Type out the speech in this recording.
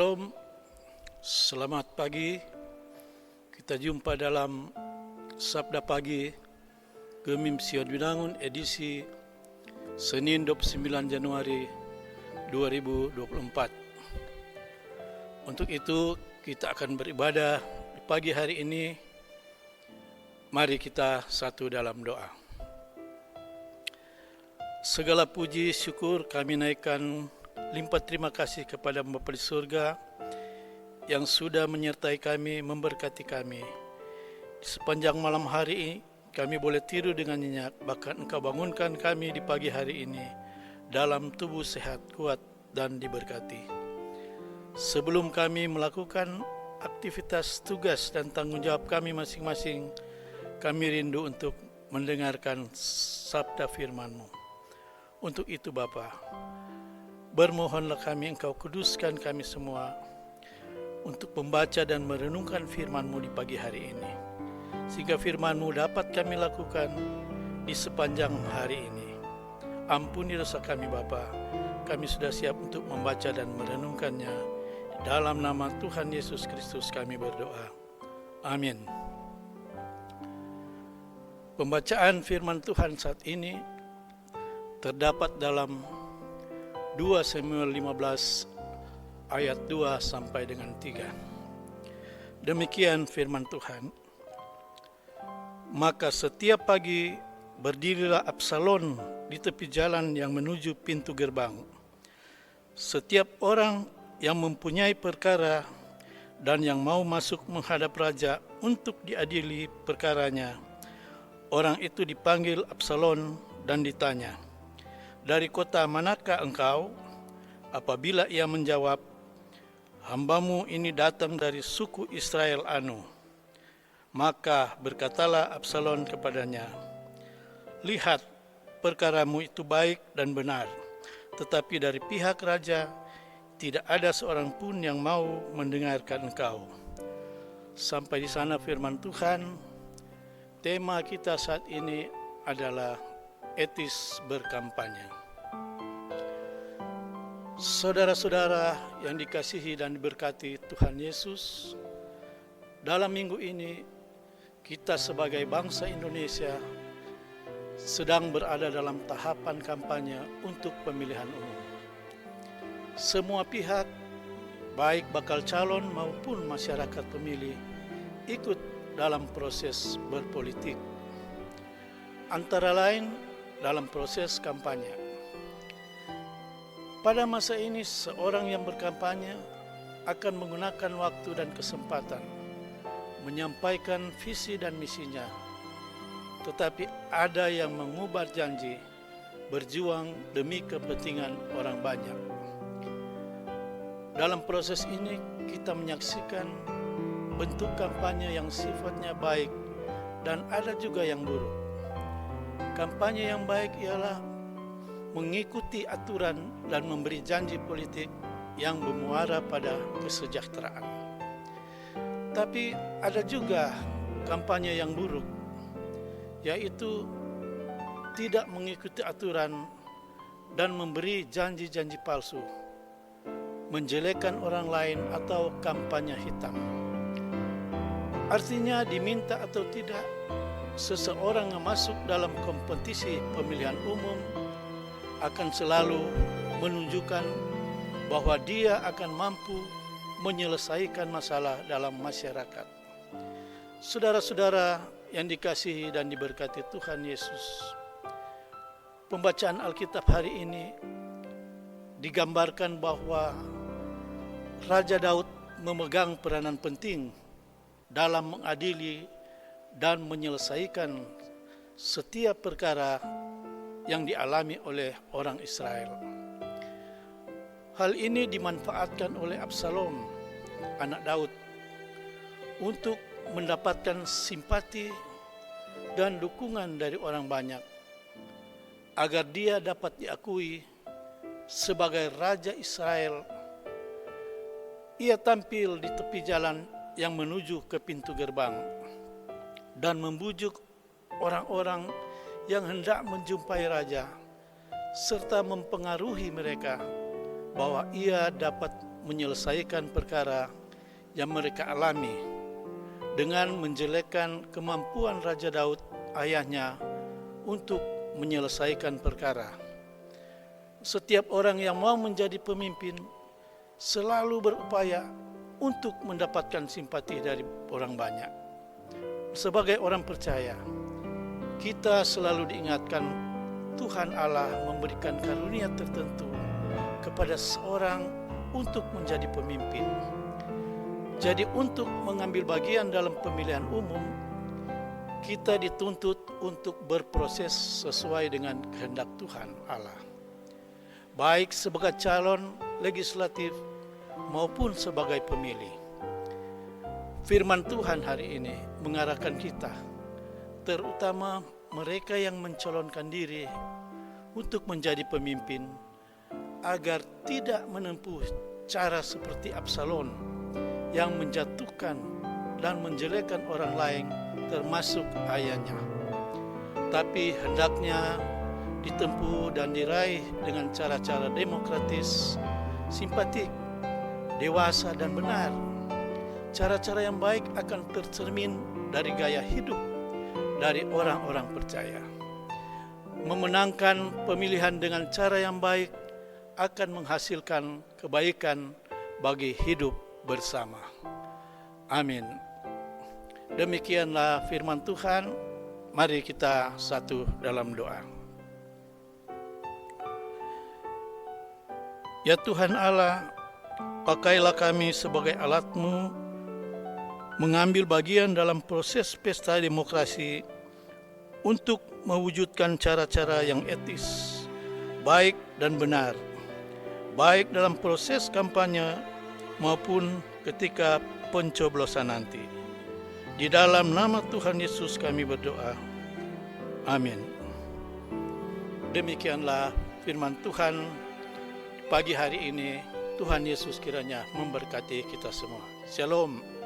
Shalom, selamat pagi. Kita jumpa dalam Sabda Pagi Gemim Sion Binangun edisi Senin 29 Januari 2024. Untuk itu kita akan beribadah di pagi hari ini. Mari kita satu dalam doa. Segala puji syukur kami naikkan limpah terima kasih kepada Bapa di surga yang sudah menyertai kami, memberkati kami. Di sepanjang malam hari ini kami boleh tidur dengan nyenyak, bahkan Engkau bangunkan kami di pagi hari ini dalam tubuh sehat, kuat dan diberkati. Sebelum kami melakukan aktivitas tugas dan tanggung jawab kami masing-masing, kami rindu untuk mendengarkan sabda firman-Mu. Untuk itu Bapa, bermohonlah kami Engkau kuduskan kami semua untuk membaca dan merenungkan firman-Mu di pagi hari ini, sehingga firman-Mu dapat kami lakukan di sepanjang hari ini. Ampuni dosa kami Bapa, kami sudah siap untuk membaca dan merenungkannya. Dalam nama Tuhan Yesus Kristus kami berdoa. Amin. Pembacaan firman Tuhan saat ini terdapat dalam 2 Samuel 15 ayat 2 sampai dengan 3. Demikian firman Tuhan. Maka setiap pagi berdirilah Absalom di tepi jalan yang menuju pintu gerbang. Setiap orang yang mempunyai perkara dan yang mau masuk menghadap raja untuk diadili perkaranya, orang itu dipanggil Absalom dan ditanya, "Dari kota manakah engkau?" Apabila ia menjawab, "Hambamu ini datang dari suku Israel anu." Maka berkatalah Absalom kepadanya, "Lihat, perkaramu itu baik dan benar, tetapi dari pihak raja tidak ada seorang pun yang mau mendengarkan engkau." Sampai di sana firman Tuhan. Tema kita saat ini adalah etis berkampanye. Saudara-saudara yang dikasihi dan diberkati Tuhan Yesus, dalam minggu ini kita sebagai bangsa Indonesia sedang berada dalam tahapan kampanye untuk pemilihan umum. Semua pihak, baik bakal calon maupun masyarakat pemilih, ikut dalam proses berpolitik, antara lain dalam proses kampanye. Pada masa ini seorang yang berkampanye akan menggunakan waktu dan kesempatan menyampaikan visi dan misinya, tetapi ada yang mengubah janji, berjuang demi kepentingan orang banyak. Dalam proses ini kita menyaksikan bentuk kampanye yang sifatnya baik dan ada juga yang buruk. Kampanye yang baik ialah mengikuti aturan dan memberi janji politik yang bermuara pada kesejahteraan. Tapi ada juga kampanye yang buruk, yaitu tidak mengikuti aturan dan memberi janji-janji palsu, menjelekkan orang lain atau kampanye hitam. Artinya diminta atau tidak, seseorang yang masuk dalam kompetisi pemilihan umum akan selalu menunjukkan bahwa dia akan mampu menyelesaikan masalah dalam masyarakat. Saudara-saudara yang dikasihi dan diberkati Tuhan Yesus, pembacaan Alkitab hari ini digambarkan bahwa Raja Daud memegang peranan penting dalam mengadili dan menyelesaikan setiap perkara yang dialami oleh orang Israel. Hal ini dimanfaatkan oleh Absalom, anak Daud, untuk mendapatkan simpati dan dukungan dari orang banyak, agar dia dapat diakui sebagai Raja Israel. Ia tampil di tepi jalan yang menuju ke pintu gerbang dan membujuk orang-orang yang hendak menjumpai raja, serta mempengaruhi mereka bahwa ia dapat menyelesaikan perkara yang mereka alami dengan menjelekkan kemampuan Raja Daud ayahnya untuk menyelesaikan perkara. Setiap orang yang mau menjadi pemimpin selalu berupaya untuk mendapatkan simpati dari orang banyak. Sebagai orang percaya, kita selalu diingatkan Tuhan Allah memberikan karunia tertentu kepada seorang untuk menjadi pemimpin. Jadi untuk mengambil bagian dalam pemilihan umum, kita dituntut untuk berproses sesuai dengan kehendak Tuhan Allah, baik sebagai calon legislatif maupun sebagai pemilih. Firman Tuhan hari ini mengarahkan kita, terutama mereka yang mencalonkan diri untuk menjadi pemimpin, agar tidak menempuh cara seperti Absalom yang menjatuhkan dan menjelekkan orang lain termasuk ayahnya. Tapi hendaknya ditempuh dan diraih dengan cara-cara demokratis, simpatik, dewasa dan benar. Cara-cara yang baik akan tercermin dari gaya hidup dari orang-orang percaya. Memenangkan pemilihan dengan cara yang baik akan menghasilkan kebaikan bagi hidup bersama. Amin. Demikianlah firman Tuhan. Mari kita satu dalam doa. Ya Tuhan Allah, pakailah kami sebagai alat-Mu mengambil bagian dalam proses pesta demokrasi untuk mewujudkan cara-cara yang etis, baik dan benar, baik dalam proses kampanye maupun ketika pencoblosan nanti. Di dalam nama Tuhan Yesus kami berdoa. Amin. Demikianlah firman Tuhan pagi hari ini. Tuhan Yesus kiranya memberkati kita semua. Shalom.